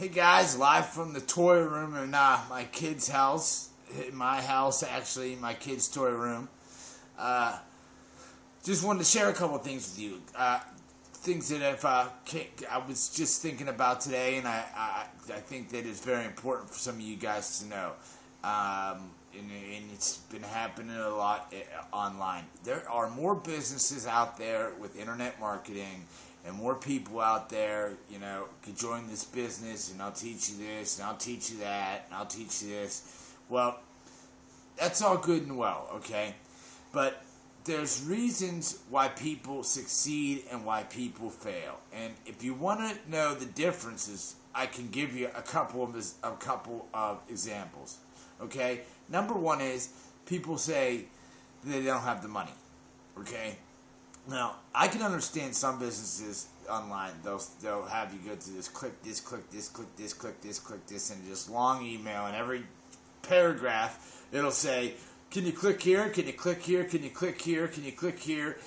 Hey guys, live from the toy room in my kid's house. In my house, actually, my kid's toy room. Just wanted to share a couple of things with you. Things that I was just thinking about today, and I think that it's very important for some of you guys to know. And it's been happening a lot online. There are more businesses out there with internet marketing, and more people out there, could join this business, and I'll teach you this, and I'll teach you that, and I'll teach you this. Well, that's all good and well, okay? But there's reasons why people succeed and why people fail. And if you want to know the differences, I can give you a couple of examples, okay? Number one is people say they don't have the money, okay? Now, I can understand some businesses online, they'll have you go to this, click this, click this, click this, click this, click this, and just long email, and every paragraph, it'll say, can you click here, can you click here, can you click here, can you click here,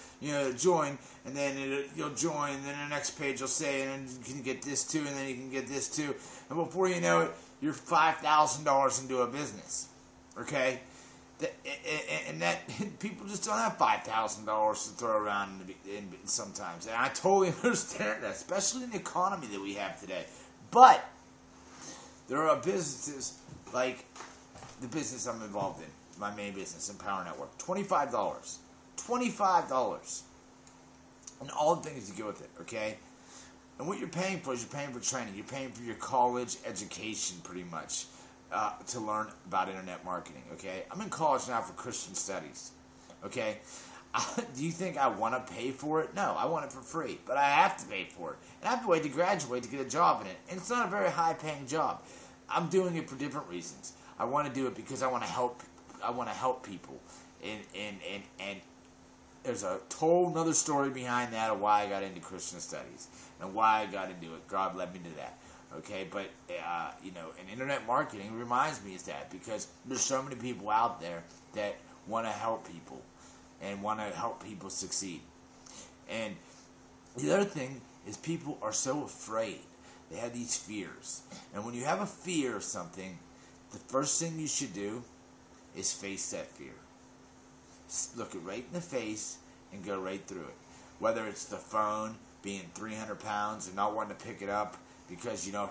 join, and then you'll join, and then the next page will say, and then you can get this too, and then you can get this too, and before you know it, you're $5,000 into a business, okay? And that people just don't have $5,000 to throw around in sometimes, and I totally understand that, especially in the economy that we have today. But there are businesses like the business I'm involved in, my main business, Empower Network. $25, and all the things that go with it. Okay, and what you're paying for is you're paying for training. You're paying for your college education, pretty much. To learn about internet marketing, okay? I'm in college now for Christian studies, okay? Do you think I want to pay for it? No, I want it for free, but I have to pay for it. And I have to wait to graduate to get a job in it. And it's not a very high-paying job. I'm doing it for different reasons. I want to do it because I want to help people. And there's a whole other story behind that of why I got into Christian studies and why I got into it. God led me to that. Okay, but, and internet marketing reminds me of that because there's so many people out there that want to help people and want to help people succeed. And the other thing is people are so afraid. They have these fears. And when you have a fear of something, the first thing you should do is face that fear. Look it right in the face and go right through it. Whether it's the phone being 300 pounds and not wanting to pick it up, because your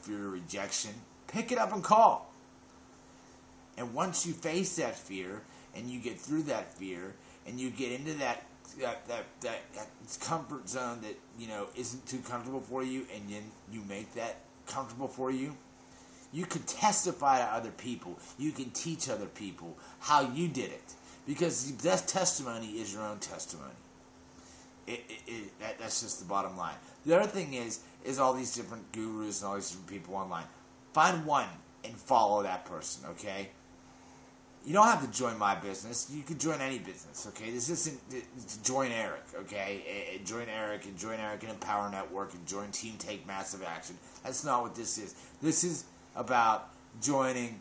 fear of rejection, pick it up and call. And once you face that fear and you get through that fear and you get into that comfort zone that isn't too comfortable for you, and then you make that comfortable for you, you can testify to other people. You can teach other people how you did it, because the best testimony is your own testimony. That's just the bottom line. The other thing is all these different gurus and all these different people online. Find one and follow that person, okay? You don't have to join my business. You can join any business, okay? This isn't join Eric, okay? Join Eric and Empower Network and join Team Take Massive Action. That's not what this is. This is about joining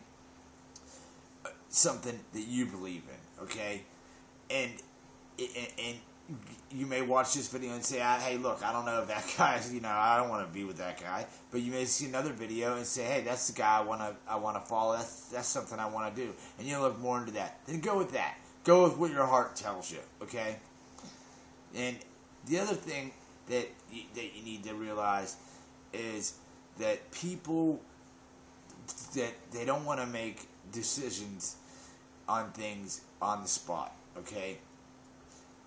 something that you believe in, okay? And you may watch this video and say, hey, look, I don't know if that guy, I don't want to be with that guy. But you may see another video and say, hey, that's the guy I want to follow. That's something I want to do. And you look more into that. Then go with that. Go with what your heart tells you, okay? And the other thing that you need to realize is that people, that they don't want to make decisions on things on the spot, okay?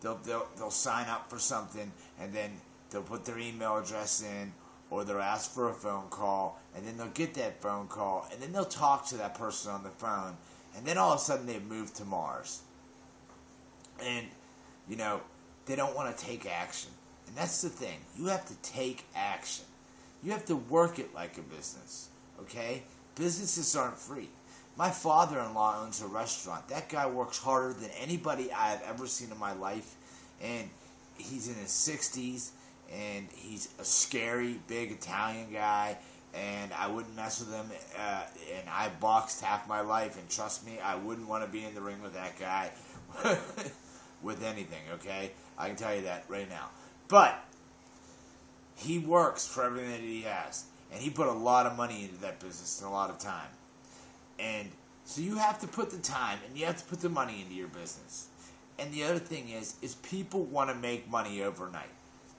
They'll sign up for something, and then they'll put their email address in, or they'll ask for a phone call, and then they'll get that phone call, and then they'll talk to that person on the phone, and then all of a sudden they've moved to Mars. And, they don't want to take action. And that's the thing. You have to take action. You have to work it like a business, okay? Businesses aren't free. My father-in-law owns a restaurant. That guy works harder than anybody I have ever seen in my life. And he's in his 60s. And he's a scary, big Italian guy. And I wouldn't mess with him. And I boxed half my life. And trust me, I wouldn't want to be in the ring with that guy with anything, okay? I can tell you that right now. But he works for everything that he has. And he put a lot of money into that business and a lot of time. And so you have to put the time and you have to put the money into your business. And the other thing is people want to make money overnight.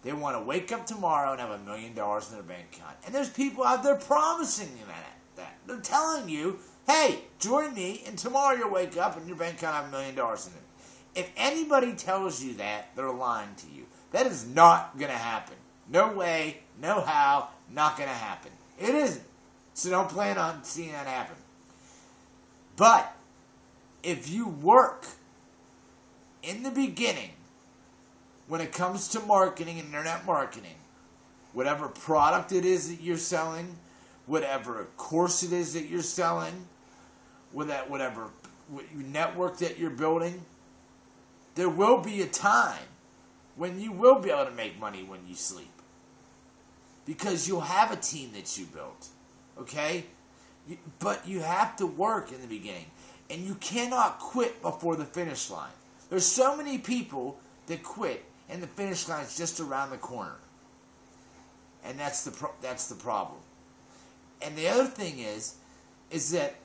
They want to wake up tomorrow and have $1 million in their bank account. And there's people out there promising you that. They're telling you, hey, join me, and tomorrow you'll wake up and your bank account will have $1 million in it. If anybody tells you that, they're lying to you. That is not going to happen. No way, no how, not going to happen. It isn't. So don't plan on seeing that happen. But if you work in the beginning, when it comes to marketing and internet marketing, whatever product it is that you're selling, whatever course it is that you're selling, whatever network that you're building, there will be a time when you will be able to make money when you sleep. Because you'll have a team that you built. Okay? But you have to work in the beginning. And you cannot quit before the finish line. There's so many people that quit and the finish line is just around the corner. And that's the problem. And the other thing is that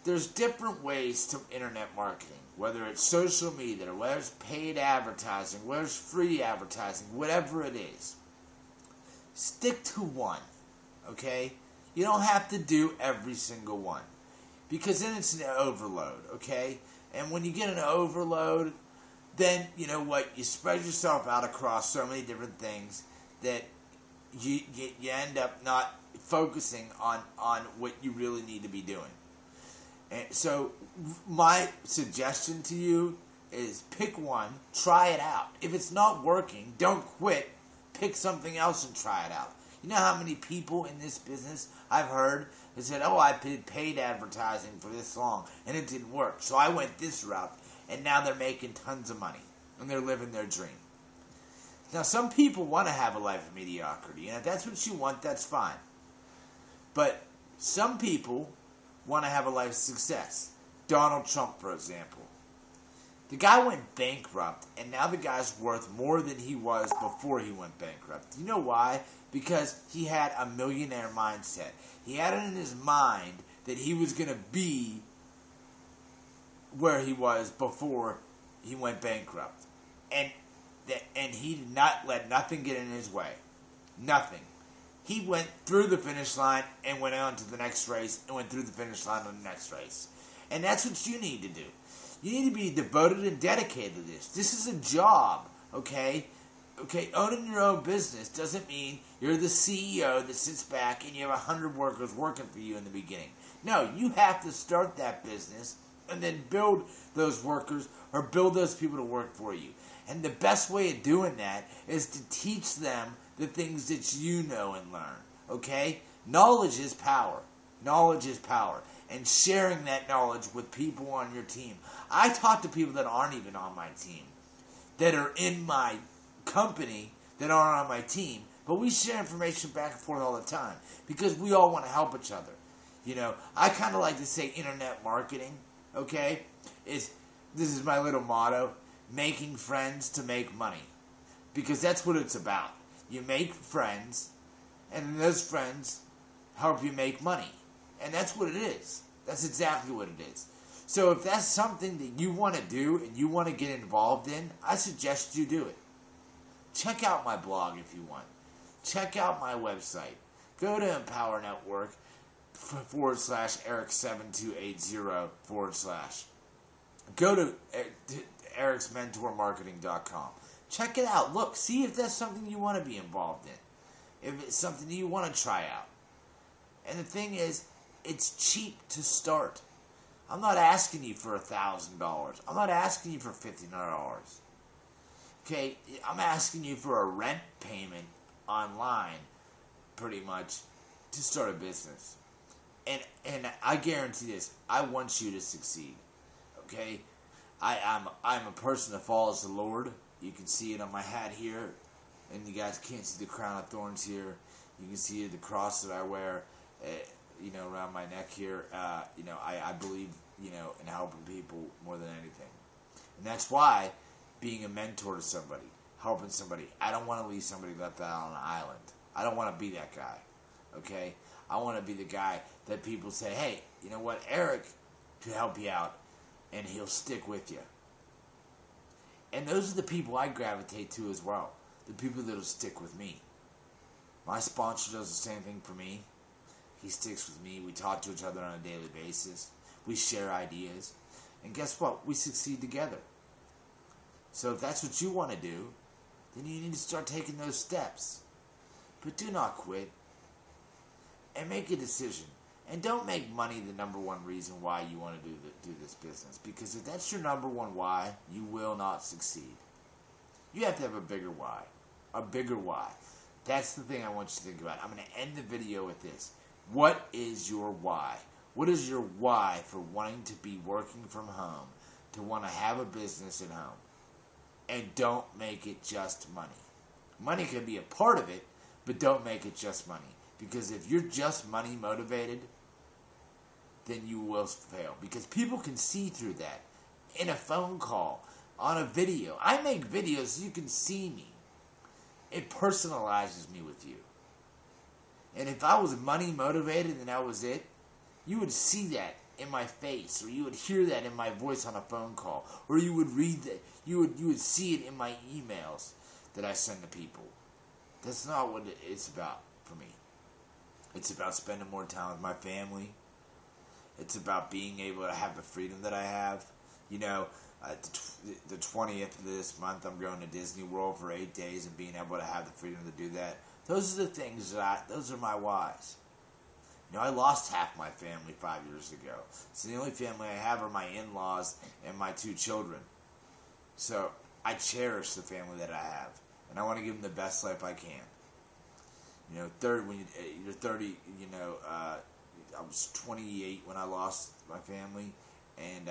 there's different ways to internet marketing. Whether it's social media, or whether it's paid advertising, whether it's free advertising, whatever it is. Stick to one. Okay? You don't have to do every single one. Because then it's an overload. Okay? And when you get an overload, then, you know what, you spread yourself out across so many different things that you end up not focusing on what you really need to be doing. And so my suggestion to you is pick one, try it out. If it's not working, don't quit. Pick something else and try it out. You know how many people in this business I've heard that said, oh, I did paid advertising for this long and it didn't work. So I went this route and now they're making tons of money and they're living their dream. Now some people want to have a life of mediocrity, and if that's what you want, that's fine. But some people want to have a life of success. Donald Trump, for example. The guy went bankrupt, and now the guy's worth more than he was before he went bankrupt. You know why? Because he had a millionaire mindset. He had it in his mind that he was going to be where he was before he went bankrupt. And he did not let nothing get in his way. Nothing. He went through the finish line and went on to the next race and went through the finish line on the next race. And that's what you need to do. You need to be devoted and dedicated to this. This is a job, okay? Okay, owning your own business doesn't mean you're the CEO that sits back and you have 100 workers working for you in the beginning. No, you have to start that business and then build those workers or build those people to work for you. And the best way of doing that is to teach them the things that you know and learn, okay? Knowledge is power. Knowledge is power. And sharing that knowledge with people on your team. I talk to people that aren't even on my team, that are in my company, that aren't on my team, but we share information back and forth all the time because we all want to help each other. You know, I kind of like to say internet marketing, okay? This is my little motto, making friends to make money. Because that's what it's about. You make friends, and those friends help you make money. And that's what it is. That's exactly what it is. So if that's something that you want to do and you want to get involved in, I suggest you do it. Check out my blog if you want. Check out my website. Go to Empower Network /Eric7280 / Go to ericsmentormarketing.com. Check it out. Look, see if that's something you want to be involved in. If it's something you want to try out. And the thing is, it's cheap to start. I'm not asking you for $1,000. I'm not asking you for $1,500. Okay, I'm asking you for a rent payment online, pretty much, to start a business. And I guarantee this, I want you to succeed. Okay? I'm a person that follows the Lord. You can see it on my hat here, and you guys can't see the crown of thorns here. You can see the cross that I wear, around my neck here. I believe, in helping people more than anything, and that's why being a mentor to somebody, helping somebody. I don't want to leave somebody left out on an island. I don't want to be that guy. Okay? I want to be the guy that people say, hey, you know what, Eric to help you out, and he'll stick with you. And those are the people I gravitate to as well. The people that will stick with me. My sponsor does the same thing for me. He sticks with me. We talk to each other on a daily basis. We share ideas. And guess what? We succeed together. So if that's what you want to do, then you need to start taking those steps. But do not quit. And make a decision. And don't make money the number one reason why you want to do this business. Because if that's your number one why, you will not succeed. You have to have a bigger why. A bigger why. That's the thing I want you to think about. I'm going to end the video with this. What is your why? What is your why for wanting to be working from home, to want to have a business at home? And don't make it just money. Money can be a part of it, but don't make it just money. Because if you're just money motivated, then you will fail. Because people can see through that in a phone call, on a video. I make videos so you can see me. It personalizes me with you. And if I was money motivated and that was it, you would see that in my face, or you would hear that in my voice on a phone call, or you would read that, you would see it in my emails that I send to people. That's not what it's about for me. It's about spending more time with my family. It's about being able to have the freedom that I have. You know, the 20th of this month, I'm going to Disney World for 8 days and being able to have the freedom to do that. Those are the things those are my whys. You know, I lost half my family 5 years ago. So the only family I have are my in-laws and my 2 children. So I cherish the family that I have. And I want to give them the best life I can. You know, when you're 30, you know, I was 28 when I lost my family. And,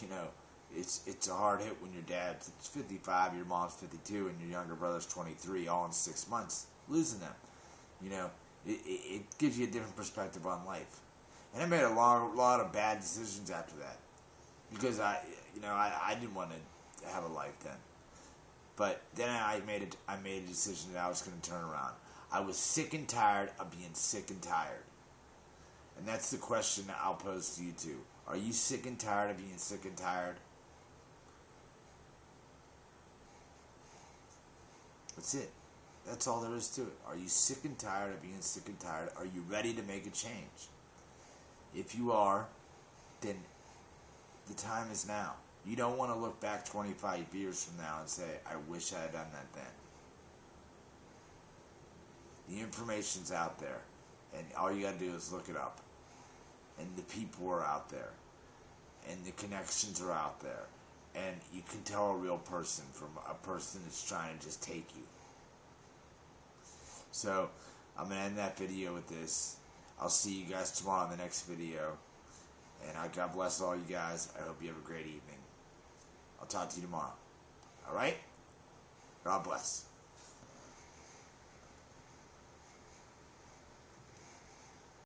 you know, it's a hard hit when your dad's 55, your mom's 52, and your younger brother's 23, all in 6 months, losing them. You know, it gives you a different perspective on life. And I made a lot of bad decisions after that. Because I didn't want to have a life then. But then I made a decision that I was going to turn around. I was sick and tired of being sick and tired. And that's the question that I'll pose to you too. Are you sick and tired of being sick and tired? That's it. That's all there is to it. Are you sick and tired of being sick and tired? Are you ready to make a change? If you are, then the time is now. You don't want to look back 25 years from now and say, I wish I had done that then. The information's out there, and all you got to do is look it up. And the people are out there, and the connections are out there, and you can tell a real person from a person that's trying to just take you. So, I'm going to end that video with this. I'll see you guys tomorrow in the next video, and God bless all you guys. I hope you have a great evening. I'll talk to you tomorrow. Alright? God bless.